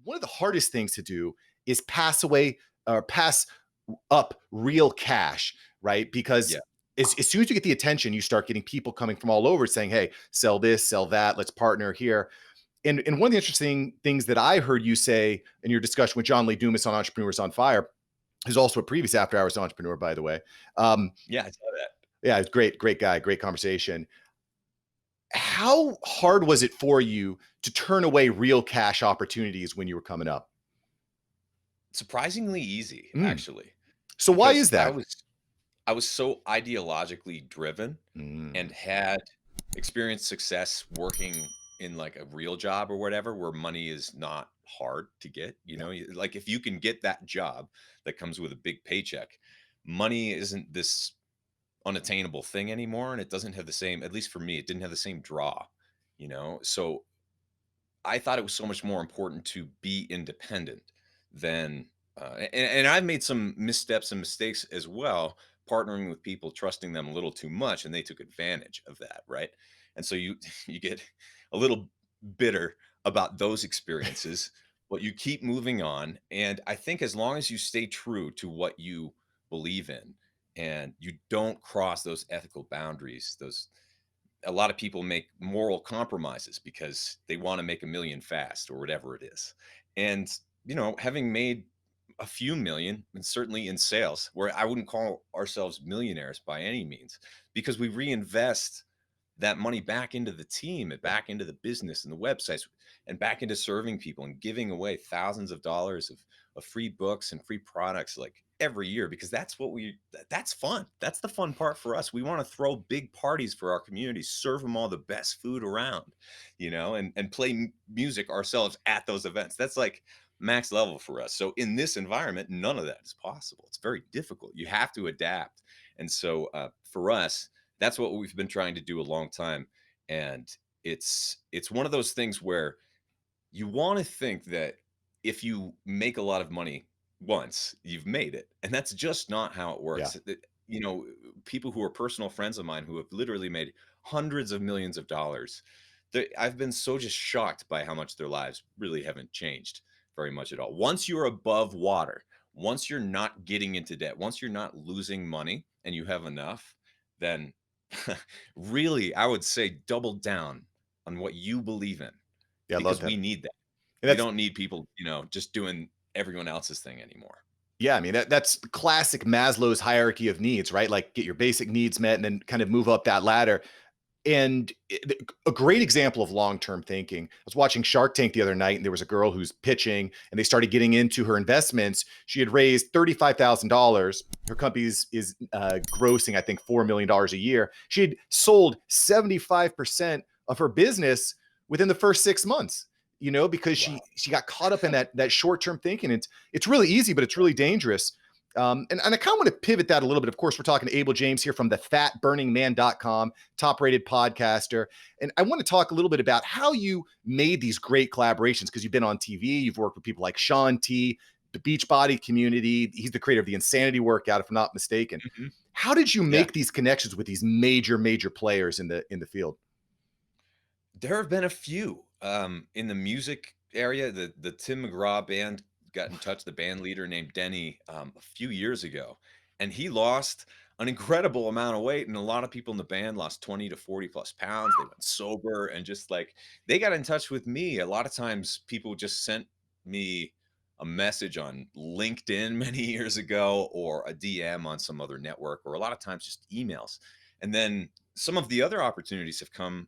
one of the hardest things to do is pass up real cash, right? Because Yeah. as soon as you get the attention, you start getting people coming from all over saying, hey, sell this, sell that, let's partner here. And one of the interesting things that I heard you say in your discussion with John Lee Dumas on Entrepreneurs on Fire, who's also a previous After Hours entrepreneur, by the way. Yeah, I saw that. Yeah, great guy, great conversation. How hard was it for you to turn away real cash opportunities when you were coming up? Surprisingly easy, Mm. actually, So why because is that? I was so ideologically driven and Mm. had experienced success working in like a real job or whatever, where money is not hard to get. Yeah. Like if you can get that job that comes with a big paycheck, money isn't this unattainable thing anymore. And it doesn't have the same, at least for me, it didn't have the same draw. So I thought it was so much more important to be independent than, and I've made some missteps and mistakes as well, partnering with people, trusting them a little too much, and they took advantage of that, right? And so you you get a little bitter about those experiences, but you keep moving on. And I think as long as you stay true to what you believe in, and you don't cross those ethical boundaries, those a lot of people make moral compromises because they want to make a million fast or whatever it is. And, having made a few million, and certainly in sales, where I wouldn't call ourselves millionaires by any means, because we reinvest that money back into the team and back into the business and the websites and back into serving people and giving away thousands of dollars of free books and free products like every year, because that's fun. That's the fun part for us. We want to throw big parties for our community, serve them all the best food around, and play music ourselves at those events. That's like max level for us. So in this environment, none of that is possible. It's very difficult. You have to adapt. And so for us, that's what we've been trying to do a long time. And it's one of those things where you want to think that if you make a lot of money once, you've made it. And that's just not how it Yeah. works. You know, people who are personal friends of mine who have literally made hundreds of millions of dollars, I've been so just shocked by how much their lives really haven't changed very much at all. Once you're above water, once you're not getting into debt, once you're not losing money and you have enough, then really, I would say double down on what you believe in, Yeah, I love because that. we need that. And We that's don't need people, just doing everyone else's thing anymore. yeah, I mean that's the classic Maslow's hierarchy of needs, right? Like get your basic needs met and then kind of move up that ladder. And a great example of long-term thinking. I was watching Shark Tank the other night, and there was a girl who's pitching, and they started getting into her investments. She had raised $35,000. Her company is grossing, I think, $4 million a year. She had sold 75% of her business within the first 6 months. Because Wow. she got caught up in that short-term thinking. It's really easy, but it's really dangerous. And I kind of want to pivot that a little bit. Of course, we're talking to Abel James here from the fatburningman.com, top rated podcaster. And I want to talk a little bit about how you made these great collaborations because you've been on TV, you've worked with people like Sean T, the Beachbody community. He's the creator of the Insanity Workout, if I'm not mistaken. Mhm. How did you Yeah. make these connections with these major players in the field? There have been a few, in the music area. The Tim McGraw band got in touch, the band leader named Denny, a few years ago, and he lost an incredible amount of weight, and a lot of people in the band lost 20 to 40 plus pounds. They went sober and just like they got in touch with me. A lot of times people just sent me a message on LinkedIn many years ago or a DM on some other network, or a lot of times just emails. And then some of the other opportunities have come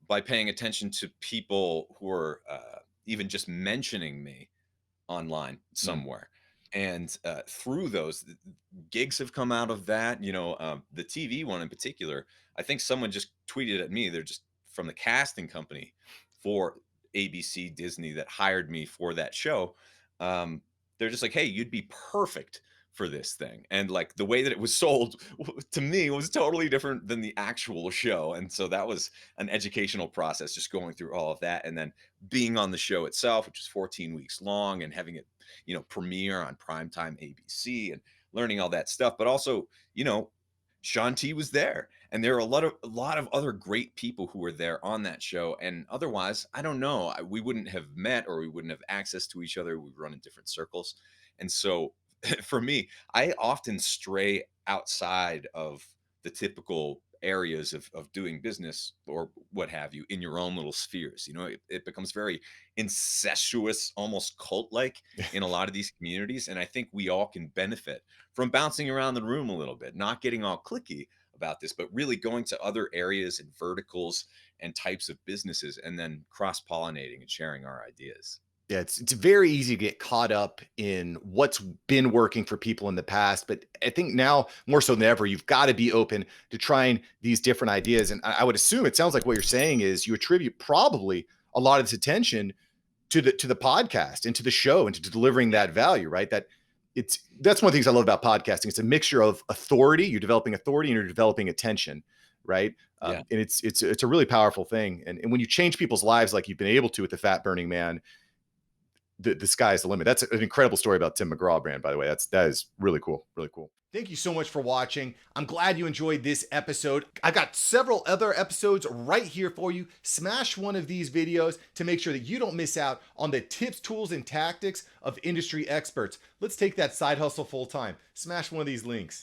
by paying attention to people who are even just mentioning me online Mm, somewhere. And through those gigs have come out of that. The TV one in particular, I think someone just tweeted at me. They're just from the casting company for ABC Disney that hired me for that show. They're just like, hey, you'd be perfect for this thing. And like the way that it was sold to me was totally different than the actual show. And so that was an educational process, just going through all of that. And then being on the show itself, which is 14 weeks long, and having it, premiere on primetime ABC and learning all that stuff. But also, Sean T was there. And there are a lot of other great people who were there on that show, and otherwise, I don't know, we wouldn't have met, or we wouldn't have access to each other. We run in different circles. And so for me, I often stray outside of the typical areas of doing business or what have you in your own little spheres. It becomes very incestuous, almost cult like in a lot of these communities. And I think we all can benefit from bouncing around the room a little bit, not getting all clicky about this, but really going to other areas and verticals and types of businesses, and then cross pollinating and sharing our ideas. Yeah, it's very easy to get caught up in what's been working for people in the past, but I think now more so than ever, you've got to be open to trying these different ideas. And I would assume it sounds like what you're saying is you attribute probably a lot of this attention to the podcast and to the show and to delivering that value, right? That's one of the things I love about podcasting. It's a mixture of authority. You're developing authority and you're developing attention, right? Yeah. And it's a really powerful thing. And when you change people's lives like you've been able to with the Fat Burning Man, the sky is the limit. That's an incredible story about Tim McGraw brand, by the way. That is really cool. Really cool. Thank you so much for watching. I'm glad you enjoyed this episode. I've got several other episodes right here for you. Smash one of these videos to make sure that you don't miss out on the tips, tools, and tactics of industry experts. Let's take that side hustle full time. Smash one of these links.